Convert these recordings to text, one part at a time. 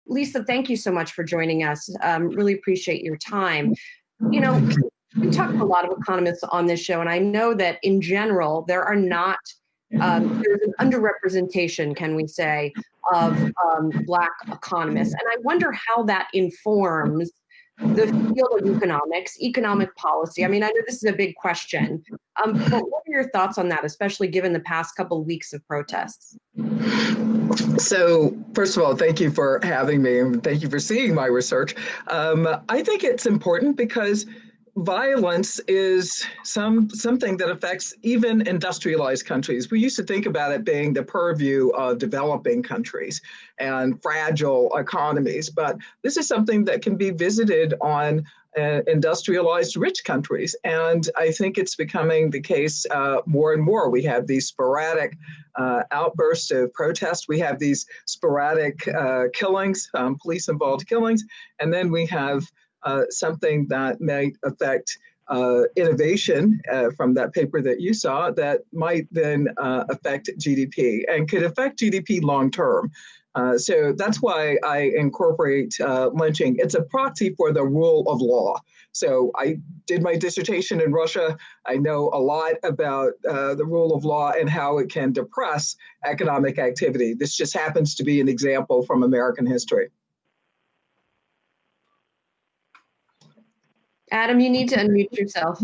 Lisa, thank you so much for joining us. Really appreciate your time. You know, we talk to a lot of economists on this show, and I know that in general, there are not, there's an underrepresentation, can we say, of Black economists. And I wonder how that informs the field of economics, economic policy. I mean, I know this is a big question, but what are your thoughts on that, especially given the past couple of weeks of protests? So, first of all, thank you for having me and thank you for seeing my research. I think it's important because violence is something that affects even industrialized countries. We used to think about it being the purview of developing countries and fragile economies, but this is something that can be visited on industrialized rich countries. And I think it's becoming the case more and more. We have these sporadic outbursts of protest. We have these sporadic killings, police-involved killings, and then we have something that might affect innovation from that paper that you saw that might then affect GDP and could affect GDP long term. So that's why I incorporate lynching. It's a proxy for the rule of law. So I did my dissertation in Russia. I know a lot about the rule of law and how it can depress economic activity. This just happens to be an example from American history. Adam, you need to unmute yourself.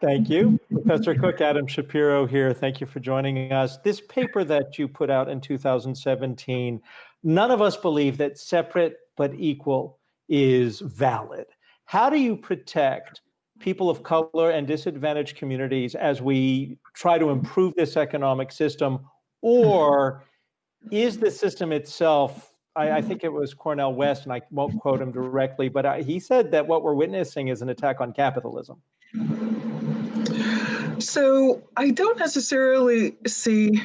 Thank you. Professor Cook, Adam Shapiro here. Thank you for joining us. This paper that you put out in 2017, none of us believe that separate but equal is valid. How do you protect people of color and disadvantaged communities as we try to improve this economic system? Or is the system itself, I think it was Cornel West, and I won't quote him directly, but he said that what we're witnessing is an attack on capitalism. So I don't necessarily see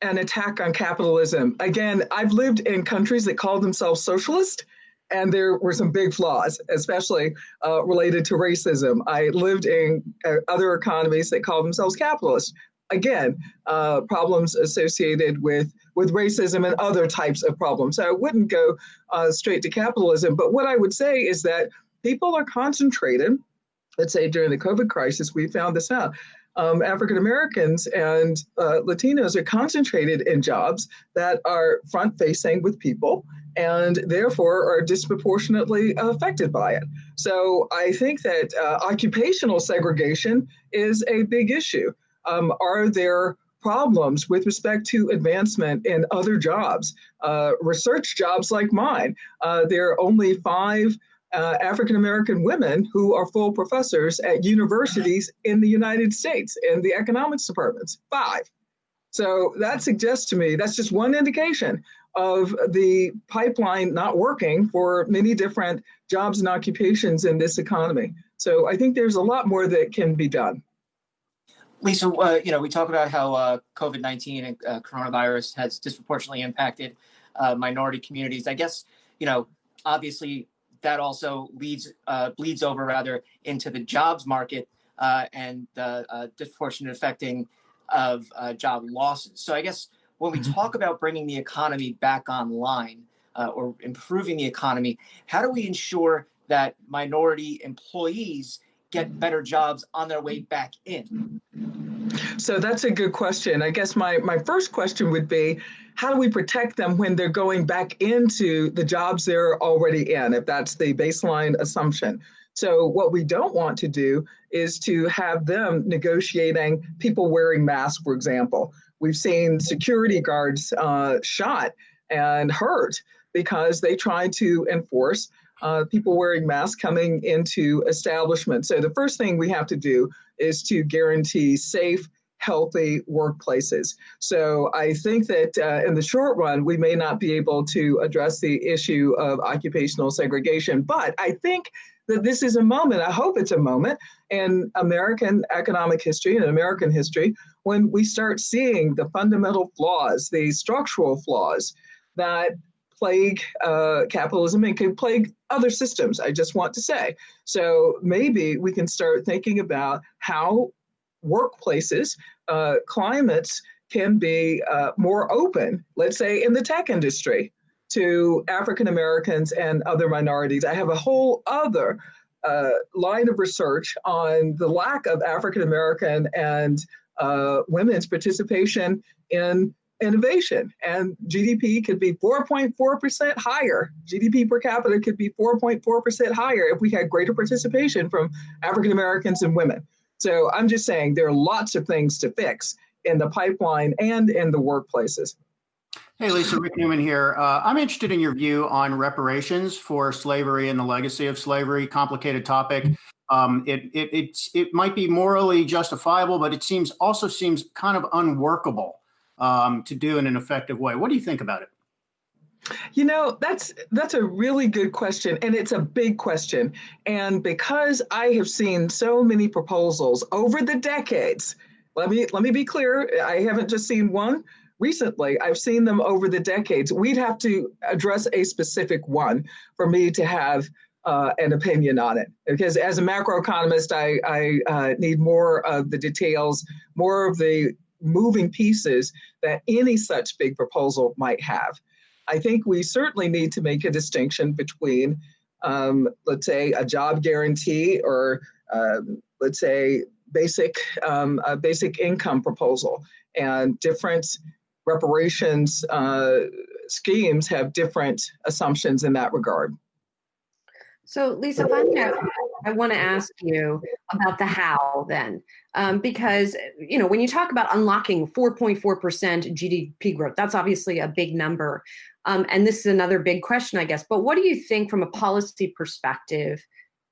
an attack on capitalism. Again, I've lived in countries that called themselves socialist, and there were some big flaws, especially related to racism. I lived in other economies that called themselves capitalist. Again, problems associated with racism and other types of problems. So I wouldn't go straight to capitalism. But what I would say is that people are concentrated. Let's say during the COVID crisis, we found this out. African Americans and Latinos are concentrated in jobs that are front facing with people and therefore are disproportionately affected by it. So I think that occupational segregation is a big issue. Are there problems with respect to advancement in other jobs, research jobs like mine? There are only 5 African-American women who are full professors at universities in the United States in the economics departments, 5. So that suggests to me, that's just one indication of the pipeline not working for many different jobs and occupations in this economy. So I think there's a lot more that can be done. Lisa, we talk about how COVID-19 and coronavirus has disproportionately impacted minority communities. I guess, obviously that also bleeds over rather into the jobs market and disproportionate affecting of job losses. So I guess when we talk about bringing the economy back online or improving the economy, how do we ensure that minority employees get better jobs on their way back in? So that's a good question. I guess my first question would be, how do we protect them when they're going back into the jobs they're already in, if that's the baseline assumption? So what we don't want to do is to have them negotiating people wearing masks, for example. We've seen security guards shot and hurt because they tried to enforce people wearing masks coming into establishments. So the first thing we have to do is to guarantee safe, healthy workplaces. So I think that in the short run, we may not be able to address the issue of occupational segregation, but I think that this is a moment, I hope it's a moment in American economic history and American history when we start seeing the fundamental flaws, the structural flaws that plague capitalism and can plague other systems, I just want to say. So maybe we can start thinking about how workplaces, climates can be more open, let's say in the tech industry. to African Americans and other minorities. I have a whole other line of research on the lack of African American and women's participation in innovation. And GDP could be 4.4% higher. GDP per capita could be 4.4% higher if we had greater participation from African Americans and women. So I'm just saying there are lots of things to fix in the pipeline and in the workplaces. Hey, Lisa, Rick Newman here. I'm interested in your view on reparations for slavery and the legacy of slavery. Complicated topic. It might be morally justifiable, but it also seems kind of unworkable to do in an effective way. What do you think about it? You know, that's a really good question, and it's a big question. And because I have seen so many proposals over the decades, let me be clear, I haven't just seen one recently. I've seen them over the decades. We'd have to address a specific one for me to have an opinion on it. Because as a macroeconomist, I need more of the details, more of the moving pieces that any such big proposal might have. I think we certainly need to make a distinction between, let's say, a job guarantee or, let's say, a basic income proposal. And different reparations schemes have different assumptions in that regard. So, Lisa, I want to ask you about the how then, because, you know, when you talk about unlocking 4.4% GDP growth, that's obviously a big number. And this is another big question, I guess. But what do you think from a policy perspective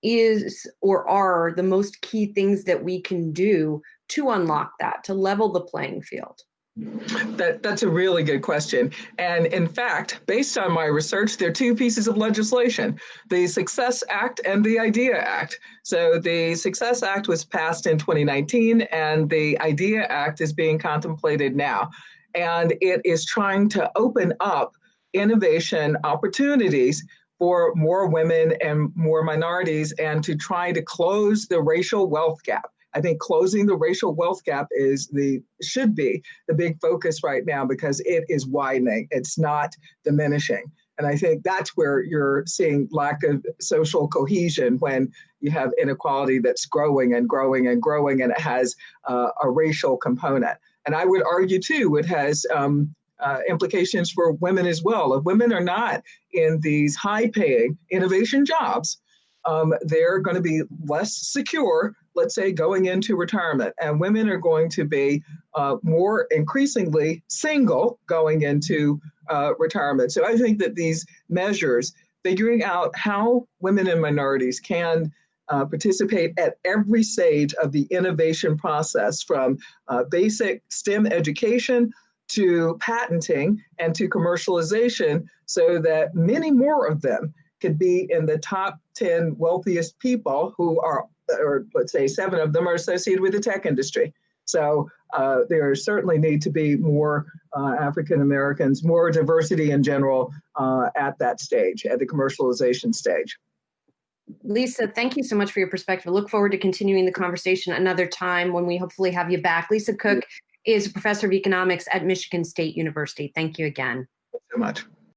is or are the most key things that we can do to unlock that, to level the playing field? That's a really good question. And in fact, based on my research, there are two pieces of legislation, the Success Act and the IDEA Act. So the Success Act was passed in 2019 and the IDEA Act is being contemplated now. And it is trying to open up innovation opportunities for more women and more minorities and to try to close the racial wealth gap. I think closing the racial wealth gap should be the big focus right now because it is widening. It's not diminishing. And I think that's where you're seeing lack of social cohesion when you have inequality that's growing and growing and growing, and it has a racial component. And I would argue, too, it has implications for women as well. If women are not in these high-paying innovation jobs, they're going to be less secure, let's say, going into retirement. And women are going to be more increasingly single going into retirement. So I think that these measures, figuring out how women and minorities can participate at every stage of the innovation process, from basic STEM education to patenting and to commercialization, so that many more of them could be in the top 10 wealthiest people who are, or let's say 7 of them are associated with the tech industry. So there certainly need to be more African Americans, more diversity in general at that stage, at the commercialization stage. Lisa, thank you so much for your perspective. I look forward to continuing the conversation another time when we hopefully have you back. Lisa Cook is a professor of economics at Michigan State University. Thank you again. Thank you so much.